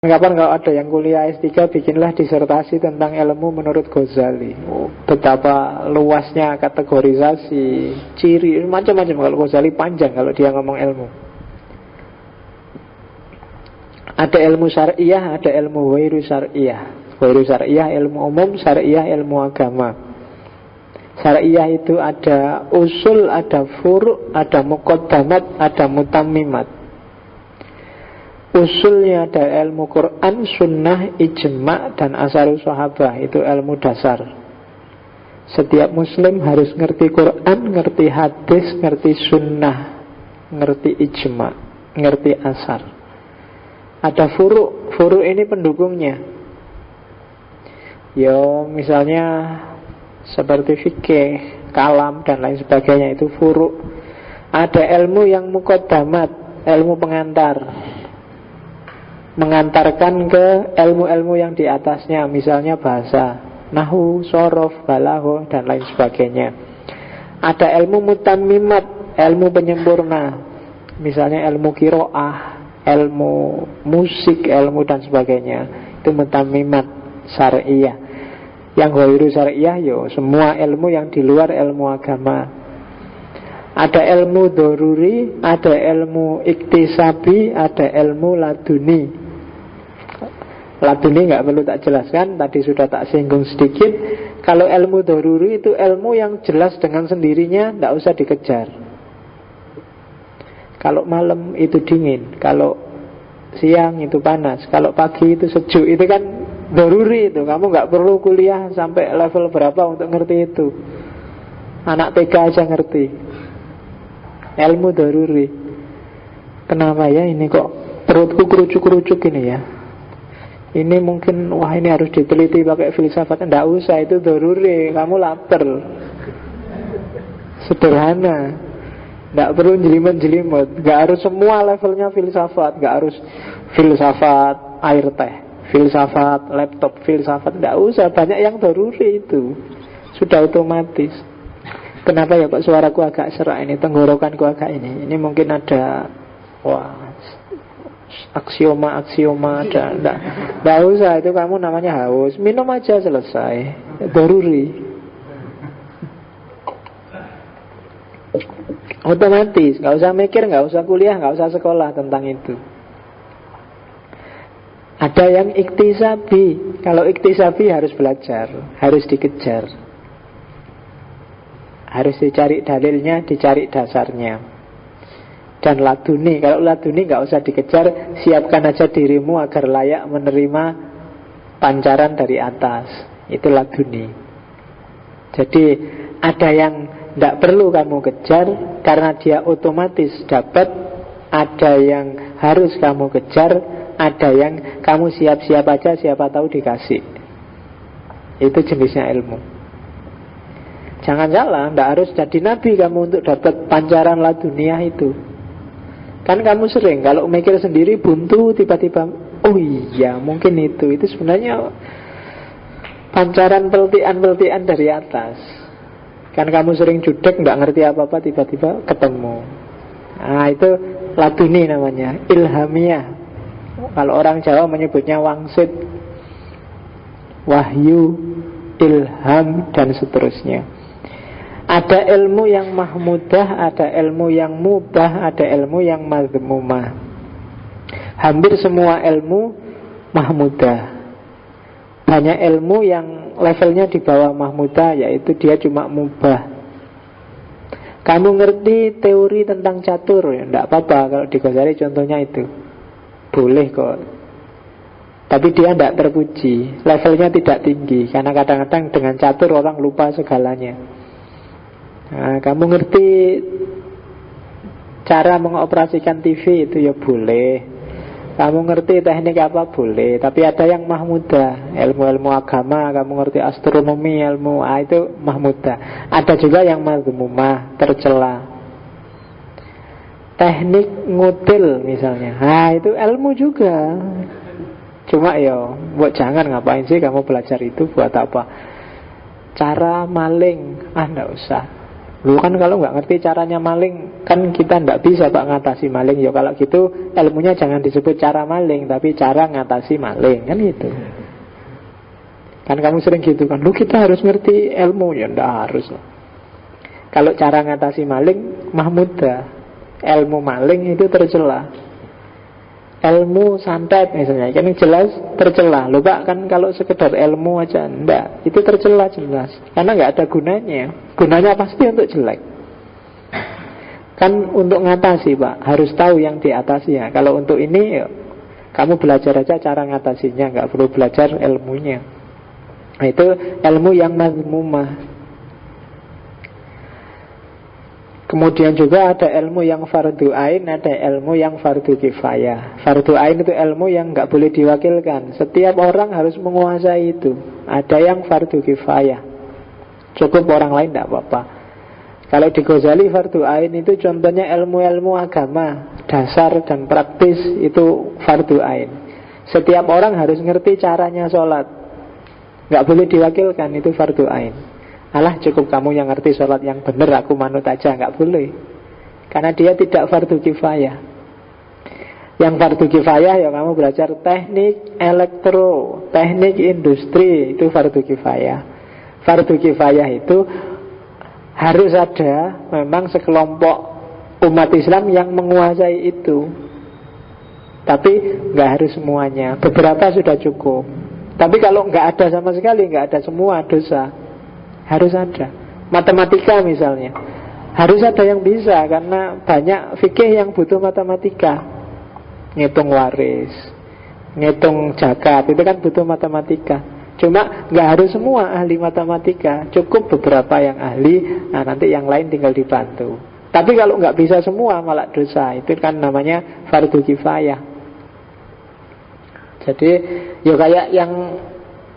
Kapan kalau ada yang kuliah S3, bikinlah disertasi tentang ilmu menurut Ghazali. Betapa luasnya kategorisasi, ciri, macam-macam. Kalau Ghazali panjang kalau dia ngomong ilmu. Ada ilmu syariah, ada ilmu wairu syariah. Wairu syariah ilmu umum, syariah ilmu agama. Syariah itu ada usul, ada furu', ada muqaddamat, ada mutammimat. Usulnya ada ilmu Quran, sunnah, ijma' dan asarus sahabah. Itu ilmu dasar. Setiap muslim harus ngerti Quran, ngerti hadis, ngerti sunnah, ngerti ijma', ngerti asar. Ada furu'. Furu' ini pendukungnya. Yo, misalnya seperti fikih, kalam dan lain sebagainya, itu furu'. Ada ilmu yang muqaddamat, ilmu pengantar, mengantarkan ke ilmu-ilmu yang di atasnya. Misalnya bahasa, nahwu, sorof, balaghah dan lain sebagainya. Ada ilmu mutammimat, ilmu penyempurna. Misalnya ilmu qiraah, ilmu musik, ilmu dan sebagainya. Itu mutammimat syariah. Yang ghairu syariah yo semua ilmu yang di luar ilmu agama. Ada ilmu doruri, ada ilmu iktisabi, ada ilmu laduni. Laduni nggak perlu tak jelaskan, tadi sudah tak singgung sedikit. Kalau ilmu doruri itu ilmu yang jelas dengan sendirinya, nggak usah dikejar. Kalau malam itu dingin, kalau siang itu panas, kalau pagi itu sejuk, itu kan doruri itu. Kamu nggak perlu kuliah sampai level berapa untuk ngerti itu. Anak TK aja ngerti. Ilmu daruri. Kenapa ya ini kok perutku kerucuk-kerucuk ini ya? Ini mungkin, wah ini harus diteliti pakai filsafat. Nggak usah, itu daruri. Kamu lapar. Sederhana. Nggak perlu jelimet-jelimet. Nggak harus semua levelnya filsafat. Nggak harus filsafat air teh, filsafat laptop, filsafat. Nggak usah, banyak yang daruri itu. Sudah otomatis. Kenapa ya Pak suaraku agak serak ini, tenggorokanku agak ini. Ini mungkin ada aksioma ada. Nggak usah, itu kamu namanya haus. Minum aja selesai. Daruri. Otomatis, nggak usah mikir, nggak usah kuliah, nggak usah sekolah tentang itu. Ada yang iktisabi. Kalau iktisabi harus belajar, harus dikejar. Harus dicari dalilnya, dicari dasarnya. Dan laduni, kalau laduni nggak usah dikejar, siapkan aja dirimu agar layak menerima pancaran dari atas. Itu laduni. Jadi ada yang tidak perlu kamu kejar karena dia otomatis dapat. Ada yang harus kamu kejar, ada yang kamu siap-siap aja, siapa tahu dikasih. Itu jenisnya ilmu. Jangan salah, tidak harus jadi nabi kamu untuk dapat pancaran laduniah itu. Kan kamu sering kalau mikir sendiri buntu, tiba-tiba oh iya mungkin itu sebenarnya pancaran peltian-peltian dari atas. Kan kamu sering judek, tidak ngerti apa-apa, tiba-tiba ketemu. Nah itu laduni namanya, ilhamiah. Kalau orang Jawa menyebutnya wangsit, wahyu, ilham dan seterusnya. Ada ilmu yang mahmudah, ada ilmu yang mubah, ada ilmu yang mazmumah. Hampir semua ilmu mahmudah. Banyak ilmu yang levelnya di bawah mahmudah, yaitu dia cuma mubah. Kamu ngerti teori tentang catur, ya tidak apa-apa. Kalau di Ghazali contohnya itu boleh kok. Tapi dia tidak terpuji, levelnya tidak tinggi. Karena kadang-kadang dengan catur orang lupa segalanya. Nah, kamu ngerti cara mengoperasikan TV itu ya boleh. Kamu ngerti teknik apa boleh. Tapi ada yang mahmudah, ilmu-ilmu agama. Kamu ngerti astronomi, ilmu itu mahmudah. Ada juga yang mazmumah, tercela. Teknik ngutil misalnya, nah itu ilmu juga. Cuma ya buat jangan, ngapain sih kamu belajar itu, buat apa? Cara maling, nggak usah. Lu kan kalau nggak ngerti caranya maling, kan kita nggak bisa Pak ngatasi maling. Ya kalau gitu ilmunya jangan disebut cara maling, tapi cara ngatasi maling, kan gitu. Kan kamu sering gitu kan, lu kita harus ngerti ilmu. Ya nggak harus lah. Kalau cara ngatasi maling mah mudah. Ilmu maling itu tercela. Ilmu santet misalnya, kan jelas tercela. Loh Pak, kan kalau sekedar ilmu aja enggak, itu tercela jelas. Karena enggak ada gunanya. Gunanya pasti untuk jelek. Kan untuk ngatasi Pak, harus tahu yang diatasi ya. Kalau untuk ini, kamu belajar aja cara ngatasinya, enggak perlu belajar ilmunya. Nah, itu ilmu yang mazmumah. Kemudian juga ada ilmu yang fardu ain, ada ilmu yang fardu kifayah. Fardu ain itu ilmu yang nggak boleh diwakilkan. Setiap orang harus menguasai itu. Ada yang fardu kifayah, cukup orang lain tidak apa-apa. Kalau di Ghazali fardu ain itu contohnya ilmu-ilmu agama, dasar dan praktis itu fardu ain. Setiap orang harus ngerti caranya sholat, nggak boleh diwakilkan, itu fardu ain. Alah cukup kamu yang ngerti sholat yang benar, aku manut aja, nggak boleh. Karena dia tidak fardu kifayah. Yang fardu kifayah ya kamu belajar teknik elektro, teknik industri, itu fardu kifayah. Fardu kifayah itu harus ada memang sekelompok umat Islam yang menguasai itu. Tapi nggak harus semuanya, beberapa sudah cukup. Tapi kalau nggak ada sama sekali, nggak ada semua, dosa. Harus ada. Matematika misalnya, harus ada yang bisa, karena banyak fikih yang butuh matematika. Ngitung waris, ngitung zakat, itu kan butuh matematika. Cuma nggak harus semua ahli matematika, cukup beberapa yang ahli. Nah nanti yang lain tinggal dibantu. Tapi kalau nggak bisa semua malah dosa. Itu kan namanya fardu kifayah. Jadi ya kayak yang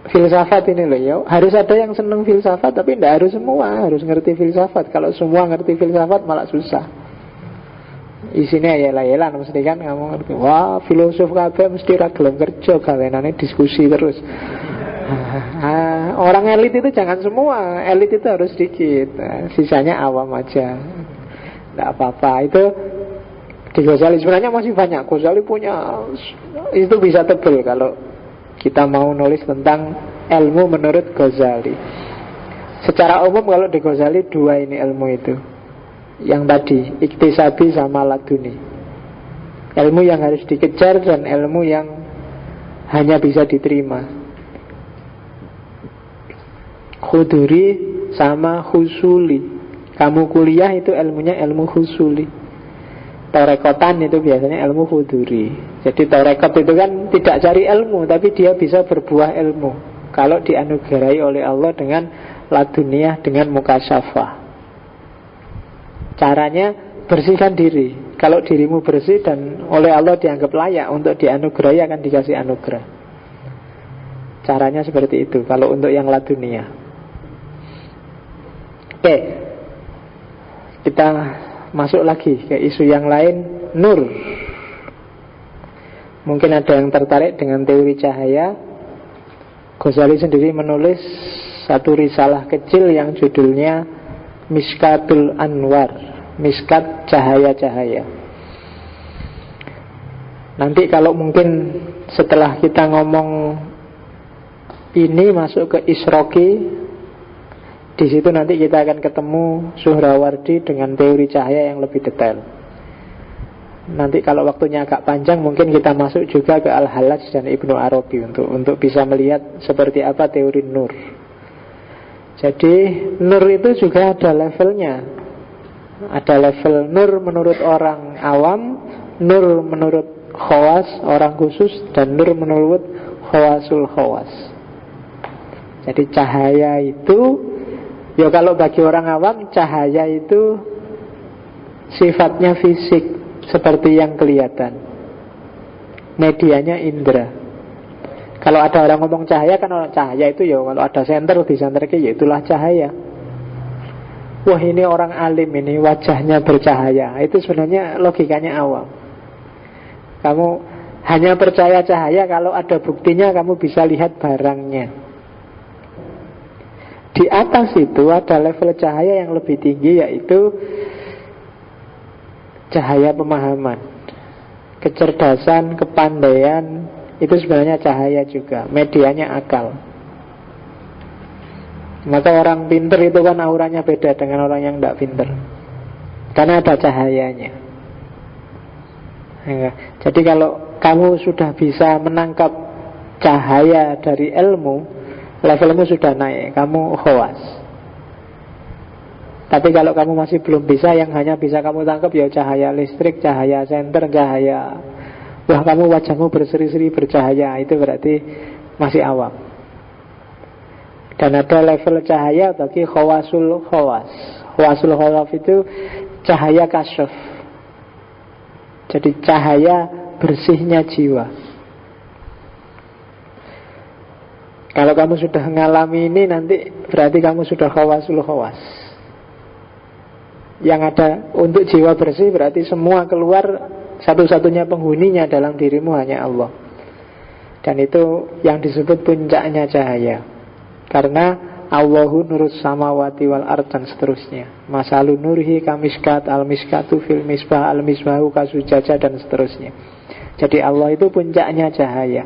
filsafat ini loh ya, harus ada yang seneng filsafat, tapi tidak harus semua harus ngerti filsafat. Kalau semua ngerti filsafat malah susah. Isinya ya mesti kan kamu ngerti. Wah filosof kabeh mesti ra gelem kerja, gawenane diskusi terus. Orang elit itu jangan semua, elit itu harus sedikit, sisanya awam aja, tidak apa-apa. Itu di Ghazali sebenarnya masih banyak. Ghazali punya, itu bisa tebel kalau kita mau nulis tentang ilmu menurut Ghazali. Secara umum kalau di Ghazali dua ini ilmu itu, yang tadi iktisabi sama laduni. Ilmu yang harus dikejar dan ilmu yang hanya bisa diterima. Khuduri sama husuli. Kamu kuliah itu ilmunya ilmu husuli. Torekotan itu biasanya ilmu khuduri. Jadi torekot itu kan tidak cari ilmu, tapi dia bisa berbuah ilmu kalau dianugerahi oleh Allah dengan laduniyah, dengan mukasyafah. Caranya bersihkan diri. Kalau dirimu bersih dan oleh Allah dianggap layak untuk dianugerahi, akan dikasih anugerah. Caranya seperti itu kalau untuk yang laduniyah. Oke, kita masuk lagi ke isu yang lain, nur. Mungkin ada yang tertarik dengan teori cahaya. Ghazali sendiri menulis satu risalah kecil yang judulnya Miskatul Anwar, miskat cahaya-cahaya. Nanti kalau mungkin setelah kita ngomong ini masuk ke Isroqi, di situ nanti kita akan ketemu Suhrawardi dengan teori cahaya yang lebih detail. Nanti kalau waktunya agak panjang, mungkin kita masuk juga ke Al-Hallaj dan Ibnu Arabi untuk bisa melihat seperti apa teori nur. Jadi nur itu juga ada levelnya. Ada level nur menurut orang awam, nur menurut khawas, orang khusus, dan nur menurut khawasul khawas. Jadi cahaya itu, ya kalau bagi orang awam, cahaya itu sifatnya fisik, seperti yang kelihatan. Medianya indera. Kalau ada orang ngomong cahaya, kan orang cahaya itu ya kalau ada senter di senter ya itulah cahaya. Wah ini orang alim ini, wajahnya bercahaya. Itu sebenarnya logikanya awam. Kamu hanya percaya cahaya kalau ada buktinya, kamu bisa lihat barangnya. Di atas itu ada level cahaya yang lebih tinggi, yaitu cahaya pemahaman, kecerdasan, kepandaian. Itu sebenarnya cahaya juga, medianya akal. Maka orang pinter itu kan auranya beda dengan orang yang tidak pinter, karena ada cahayanya. Ya. Jadi kalau kamu sudah bisa menangkap cahaya dari ilmu, levelmu sudah naik, kamu khawas. Tapi kalau kamu masih belum bisa, yang hanya bisa kamu tangkap ya cahaya listrik, cahaya senter, cahaya, wah kamu wajahmu berseri-seri bercahaya, itu berarti masih awam. Dan ada level cahaya bagi khawasul khawas. Khawasul khawas itu cahaya kasyaf. Jadi cahaya bersihnya jiwa. Kalau kamu sudah mengalami ini, nanti berarti kamu sudah khawasul khawas. Yang ada untuk jiwa bersih berarti semua keluar, satu-satunya penghuninya dalam dirimu hanya Allah. Dan itu yang disebut puncaknya cahaya. Karena Allahu nurus samawati wal ard dan seterusnya. Masalu nurhi kamiskat al-miskatu fil misbah al-misbahu kasujaja dan seterusnya. Jadi Allah itu puncaknya cahaya.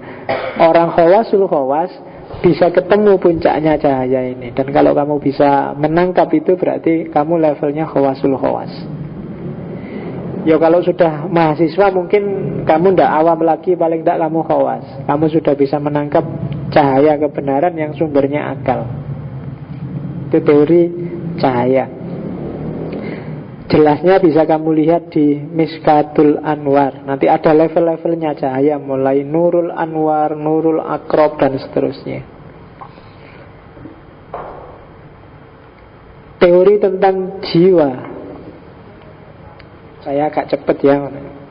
Orang khawasul khawas bisa ketemu puncaknya cahaya ini. Dan kalau kamu bisa menangkap itu, berarti kamu levelnya khawasul khawas. Ya kalau sudah mahasiswa mungkin kamu tidak awam lagi, paling tidak kamu khawas. Kamu sudah bisa menangkap cahaya kebenaran yang sumbernya akal. Itu teori cahaya. Jelasnya bisa kamu lihat di Miskatul Anwar. Nanti ada level-levelnya cahaya, mulai Nurul Anwar, Nurul Akrob dan seterusnya. Teori tentang jiwa. Saya agak cepat ya,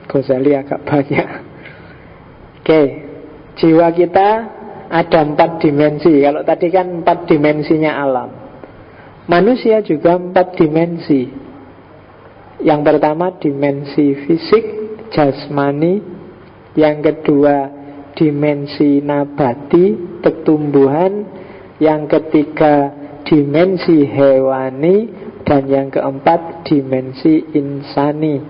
Ghazali agak banyak. Oke, jiwa kita ada 4 dimensi. Kalau tadi kan 4 dimensinya alam, manusia juga 4 dimensi. Yang pertama dimensi fisik, jasmani. Yang kedua dimensi nabati, tumbuhan. Yang ketiga dimensi hewani. Dan yang keempat dimensi insani.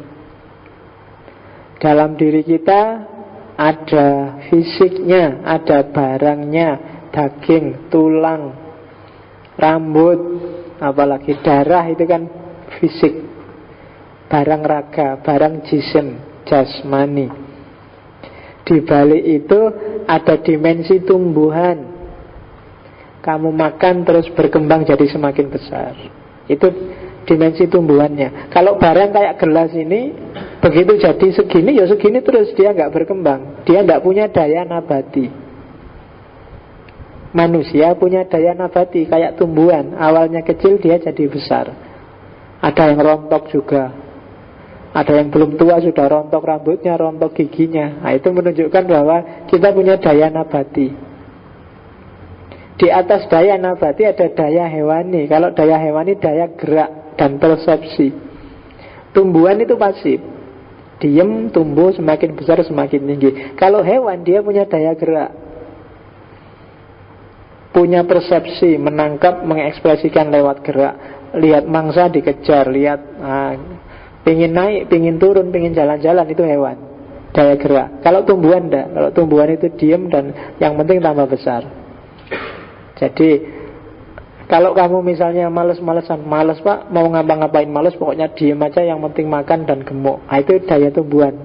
Dalam diri kita ada fisiknya, ada barangnya, daging, tulang, rambut, apalagi darah, itu kan fisik. Barang raga, barang jisim, jasmani. Di balik itu ada dimensi tumbuhan. Kamu makan terus berkembang jadi semakin besar. Itu dimensi tumbuhannya. Kalau barang kayak gelas ini, begitu jadi segini, ya segini terus, dia nggak berkembang. Dia nggak punya daya nabati. Manusia punya daya nabati, kayak tumbuhan. Awalnya kecil, dia jadi besar. Ada yang rontok juga. Ada yang belum tua sudah rontok rambutnya, rontok giginya. Nah, itu menunjukkan bahwa kita punya daya nabati. Di atas daya nabati ada daya hewani. Kalau daya hewani daya gerak dan persepsi. Tumbuhan itu pasif, diem, tumbuh, semakin besar semakin tinggi. Kalau hewan dia punya daya gerak, punya persepsi, menangkap, mengekspresikan lewat gerak. Lihat mangsa dikejar, lihat pingin naik, pingin turun, pingin jalan-jalan, itu hewan, daya gerak. Kalau tumbuhan enggak. Kalau tumbuhan itu diem dan yang penting tambah besar. Jadi kalau kamu misalnya males-malesan, males pak, mau ngapa-ngapain males, pokoknya diem aja, yang penting makan dan gemuk. Nah, itu daya tumbuhan.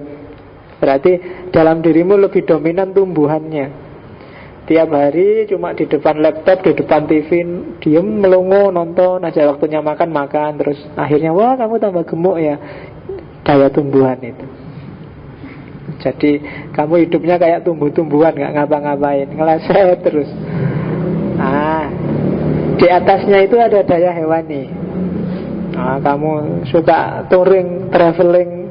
Berarti dalam dirimu lebih dominan tumbuhannya. Tiap hari cuma di depan laptop, di depan TV, diem, melongo, nonton aja, waktunya makan, terus akhirnya wah kamu tambah gemuk ya. Daya tumbuhan itu. Jadi kamu hidupnya kayak tumbuh-tumbuhan, gak ngapa-ngapain, ngeleset terus. Di atasnya itu ada daya hewani. Kamu suka touring, traveling,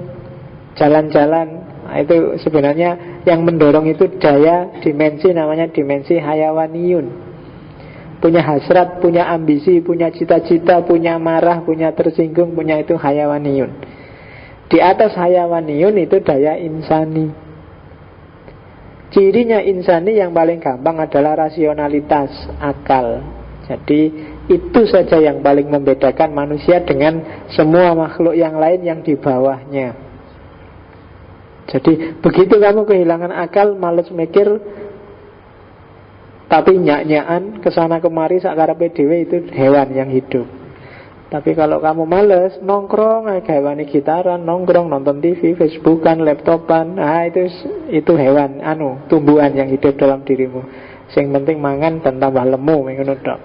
jalan-jalan. Itu sebenarnya yang mendorong itu daya dimensi, namanya dimensi hayawaniyun. Punya hasrat, punya ambisi, punya cita-cita, punya marah, punya tersinggung, punya itu hayawaniyun. Di atas hayawaniyun itu daya insani. Cirinya insani yang paling gampang adalah rasionalitas, akal. Jadi Itu saja yang paling membedakan manusia dengan semua makhluk yang lain yang di bawahnya. Jadi begitu kamu kehilangan akal, males mikir, tapi nyak-nyakan kesana kemari sakarepe dhewe, itu hewan yang hidup. Tapi kalau kamu males, nongkrong, hewani gitaran, nongkrong, nonton TV, Facebookan, laptopan, itu hewan, tumbuhan yang hidup dalam dirimu. Yang penting mangan dan tambah lemu, ngono tok.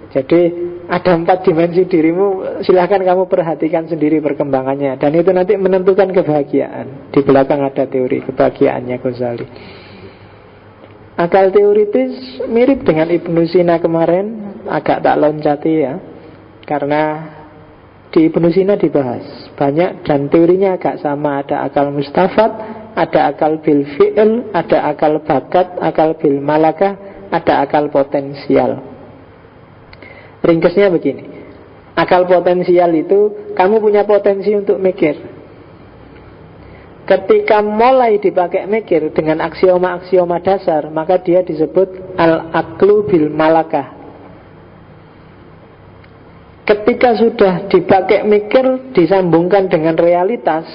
Jadi ada 4 dimensi dirimu, silahkan kamu perhatikan sendiri perkembangannya. Dan itu nanti menentukan kebahagiaan. Di belakang ada teori kebahagiaannya Ghazali. Akal teoritis mirip dengan Ibnu Sina kemarin, agak tak loncati ya, karena di Ibnu Sina dibahas banyak dan teorinya agak sama. Ada akal mustafad, ada akal bil fi'il, ada akal bakat, akal bil malakah, ada akal potensial. Ringkesnya begini, akal potensial itu kamu punya potensi untuk mikir. Ketika mulai dipakai mikir dengan aksioma-aksioma dasar, maka dia disebut al-aqlu bil malakah. Ketika sudah dipakai mikir, disambungkan dengan realitas,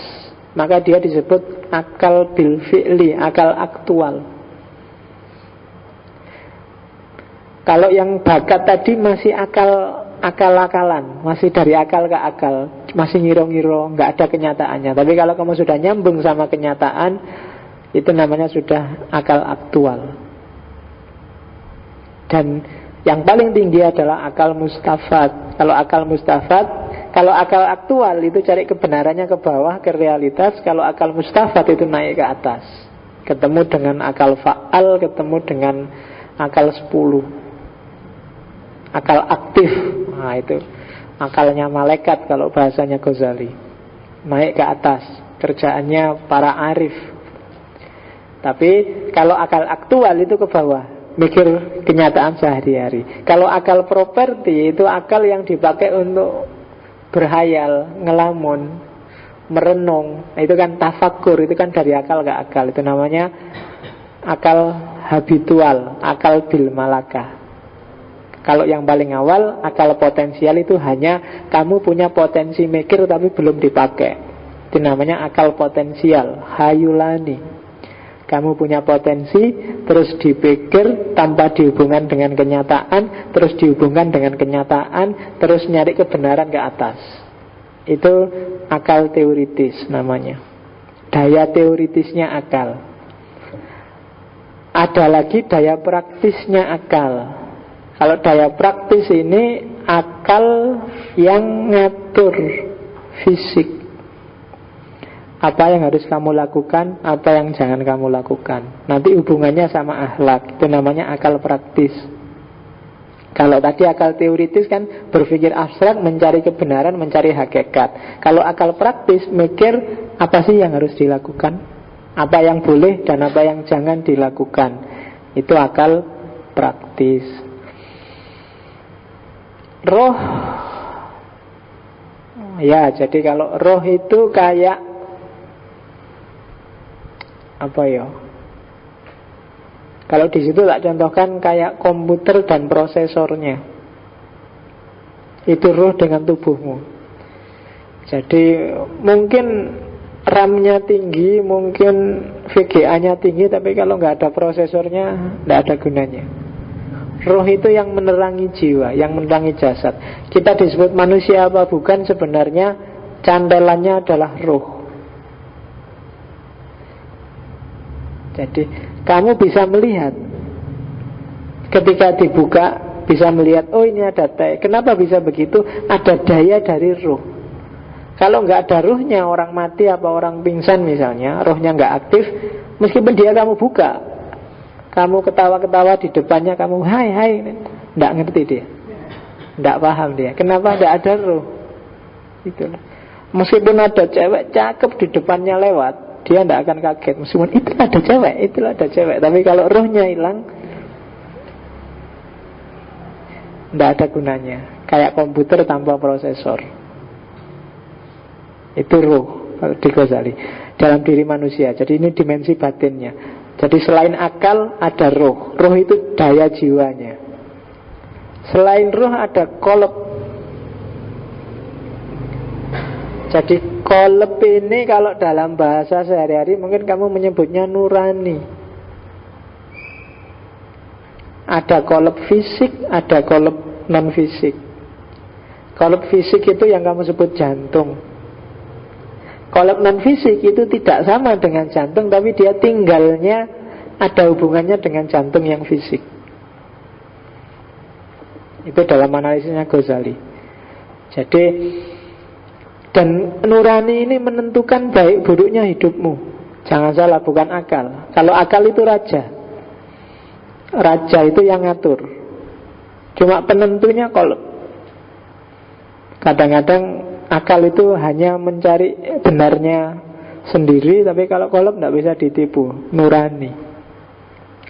maka dia disebut akal bil fi'li, akal aktual. Kalau yang bakat tadi masih akal-akalan, masih dari akal ke akal, masih ngiro-ngiro, nggak ada kenyataannya. Tapi kalau kamu sudah nyambung sama kenyataan, itu namanya sudah akal aktual. Dan yang paling tinggi adalah akal mustafad. Kalau akal aktual itu cari kebenarannya ke bawah, ke realitas. Kalau akal mustafad itu naik ke atas, ketemu dengan akal fa'al, ketemu dengan akal 10, akal aktif. Nah itu akalnya malaikat kalau bahasanya Ghazali, naik ke atas, kerjaannya para arif. Tapi kalau akal aktual itu ke bawah, mikir kenyataan sehari-hari. Kalau akal properti itu akal yang dipakai untuk berhayal, ngelamun, merenung. Itu kan tafakur, itu kan dari akal ke akal. Itu namanya akal habitual, akal bil malakah. Kalau yang paling awal, akal potensial itu hanya kamu punya potensi mikir tapi belum dipakai. Itu namanya akal potensial, hayulani. Kamu punya potensi, terus dipikir tanpa dihubungkan dengan kenyataan, terus dihubungkan dengan kenyataan, terus nyari kebenaran ke atas. Itu akal teoritis namanya. Daya teoritisnya akal. Ada lagi daya praktisnya akal. Kalau daya praktis ini akal yang ngatur fisik. Apa yang harus kamu lakukan, apa yang jangan kamu lakukan. Nanti hubungannya sama akhlak. Itu namanya akal praktis. Kalau tadi akal teoritis kan berpikir abstrak, mencari kebenaran, mencari hakikat. Kalau akal praktis mikir apa sih yang harus dilakukan, apa yang boleh dan apa yang jangan dilakukan. Itu akal praktis. Roh, ya jadi kalau roh itu kayak apa ya? Kalau di situ tak contohkan kayak komputer dan prosesornya. Itu roh dengan tubuhmu. Jadi mungkin RAM-nya tinggi, mungkin VGA-nya tinggi, tapi kalau nggak ada prosesornya, nggak ada gunanya. Roh itu yang menerangi jiwa, yang menerangi jasad. Kita disebut manusia apa bukan, sebenarnya cantelannya adalah roh. Jadi kamu bisa melihat, ketika dibuka bisa melihat, oh ini ada teh. Kenapa bisa begitu? Ada daya dari roh. Kalau nggak ada rohnya, orang mati apa orang pingsan misalnya, rohnya nggak aktif, meskipun dia kamu buka, kamu ketawa-ketawa di depannya, kamu hai, nggak ngerti dia, nggak paham dia. Kenapa? Nggak ada roh. Itulah. Meskipun ada cewek cakep di depannya lewat, dia nggak akan kaget. Meskipun itu ada cewek. Tapi kalau rohnya hilang, nggak ada gunanya. Kayak komputer tanpa prosesor. Itu roh kalau di Ghazali dalam diri manusia. Jadi ini dimensi batinnya. Jadi selain akal ada roh. Roh itu daya jiwanya. Selain ruh ada qalb. Jadi qalb ini kalau dalam bahasa sehari-hari mungkin kamu menyebutnya nurani. Ada qalb fisik, ada qalb non fisik. Qalb fisik itu yang kamu sebut jantung. Qalb non fisik itu tidak sama dengan jantung, tapi dia tinggalnya ada hubungannya dengan jantung yang fisik. Itu dalam analisisnya Ghazali. Jadi, dan nurani ini menentukan baik buruknya hidupmu. Jangan salah, bukan akal. Kalau akal itu raja. Raja itu yang ngatur. Cuma penentunya qalb. Kadang-kadang akal itu hanya mencari benarnya sendiri, tapi kalau qalb tidak bisa ditipu. Nurani.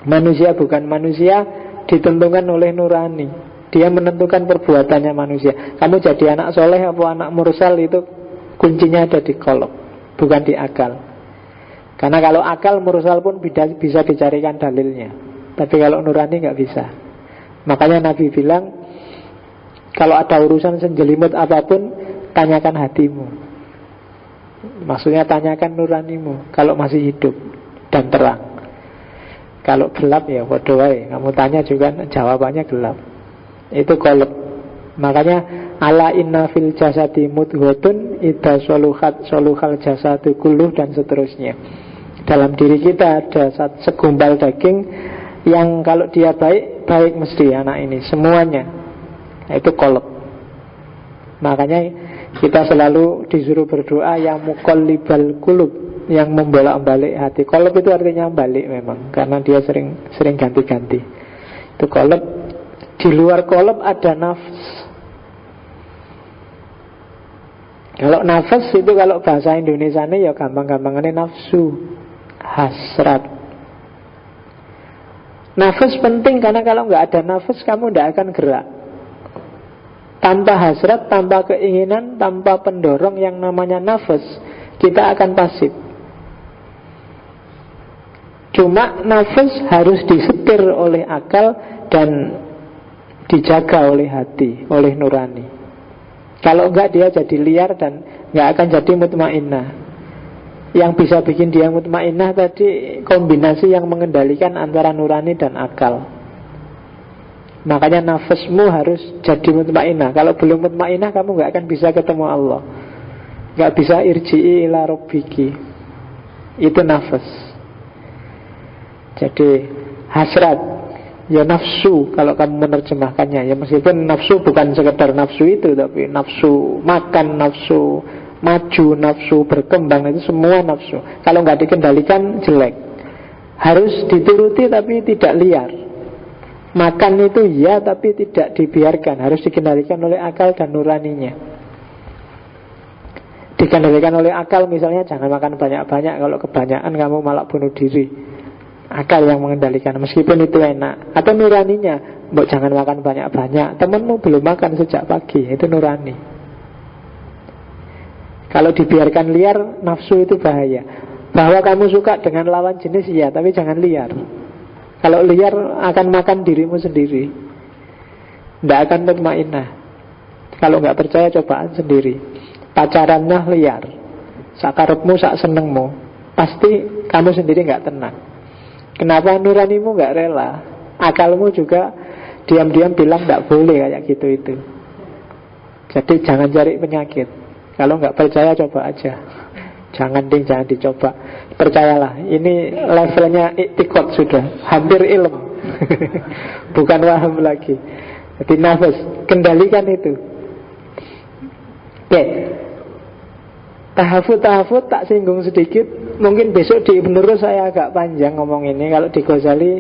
Manusia bukan manusia, ditentukan oleh nurani. Dia menentukan perbuatannya manusia. Kamu jadi anak soleh atau anak mursal, itu kuncinya ada di qalb, bukan di akal. Karena kalau akal, mursal pun bisa dicarikan dalilnya, tapi kalau nurani nggak bisa. Makanya Nabi bilang, kalau ada urusan senjelimut apapun, tanyakan hatimu. Maksudnya tanyakan nuranimu kalau masih hidup dan terang. Kalau gelap ya bodoh wae, kamu tanya juga jawabannya gelap. Itu qalb. Makanya ala inna fil jasadi mudghotun idza soluhat soluhal jasadu kulluh, dan seterusnya. Dalam diri kita ada segumpal daging yang kalau dia baik, baik mesti anak ini semuanya. Itu qalb. Makanya kita selalu disuruh berdoa yang muqallibal qulub, yang membolak-balik hati. Qalb itu artinya balik memang, karena dia sering ganti-ganti. Itu qalb. Di luar qalb ada nafs. Kalau nafas itu kalau bahasa Indonesia ini ya gampang-gampangannya nafsu, hasrat. Nafas penting karena kalau nggak ada nafas kamu tidak akan gerak. Tanpa hasrat, tanpa keinginan, tanpa pendorong yang namanya nafas, kita akan pasif. Cuma nafas harus disetir oleh akal dan dijaga oleh hati, oleh nurani. Kalau enggak dia jadi liar dan enggak akan jadi mutmainnah. Yang bisa bikin dia mutmainnah tadi kombinasi yang mengendalikan antara nurani dan akal. Makanya nafasmu harus jadi mutmainnah. Kalau belum mutmainnah kamu enggak akan bisa ketemu Allah. Enggak bisa irji'i ila rabbiki. Itu nafas. Jadi hasrat, ya nafsu kalau kamu menerjemahkannya. Ya meskipun nafsu bukan sekedar nafsu itu, tapi nafsu makan, nafsu maju, nafsu berkembang, itu semua nafsu. Kalau nggak dikendalikan jelek. Harus dituruti tapi tidak liar. Makan itu ya tapi tidak dibiarkan, harus dikendalikan oleh akal dan nuraninya. Dikendalikan oleh akal, misalnya jangan makan banyak-banyak, kalau kebanyakan kamu malah bunuh diri. Akal yang mengendalikan, meskipun itu enak. Atau nuraninya, mbok jangan makan banyak-banyak, temanmu belum makan sejak pagi, itu nurani. Kalau dibiarkan liar, nafsu itu bahaya. Bahwa kamu suka dengan lawan jenis ya, tapi jangan liar. Kalau liar akan makan dirimu sendiri, tidak akan mutmainnah. Kalau nggak percaya cobaan sendiri. Pacarannya liar, sakarepmu sak senengmu, pasti kamu sendiri nggak tenang. Kenapa nuranimu gak rela? Akalmu juga diam-diam bilang gak boleh kayak gitu itu. Jadi jangan cari penyakit. Kalau gak percaya coba aja. Jangan dicoba. Percayalah, ini levelnya iktikad sudah, hampir ilm. Bukan waham lagi. Jadi nafas, kendalikan itu. Oke. Tahafut tak singgung sedikit. Mungkin besok di Ibnu Rus saya agak panjang ngomong ini. Kalau di Ghazali